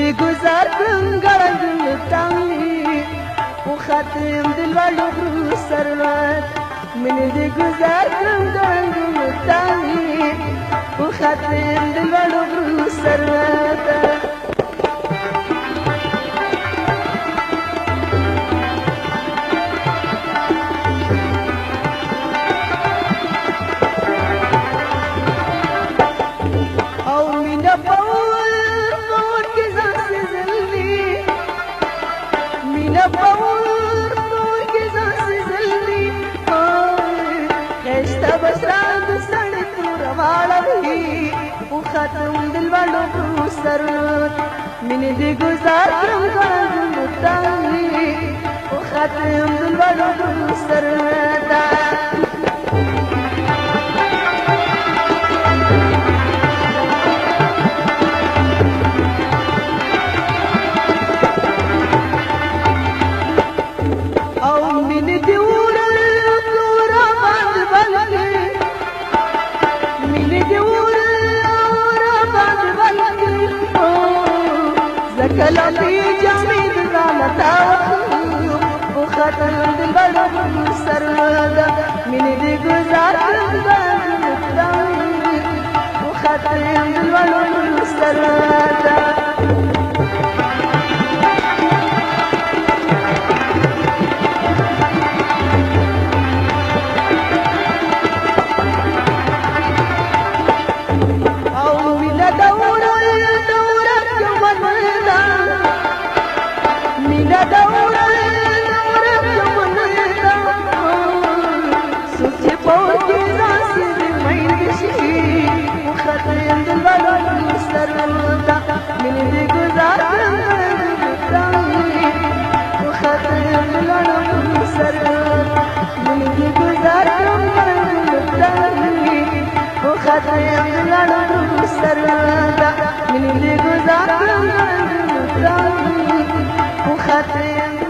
دې گزار کړم ګړندونه تانګې وختم د لوړو غرو سروت مینې دې گزار کړم ګړندونه تانګې وختم د لوړو غرو سروت ختم دل والو سرود مینې دې گزار کړم ګړندونه تانګې ختم دل والو سرود کلا پی جامید زالتا وختم دل والو سرود مینې دې گزار کړم ګړندونه تانګې وختم دل والو سرود مینې دې گزار کړم ګړندونه تانګې وختم دل والو سرود مینې دې گزار کړم ګړندونه تانګې وختم دل والو سرود مینې دې گزار کړم ګړندونه تانګې وختم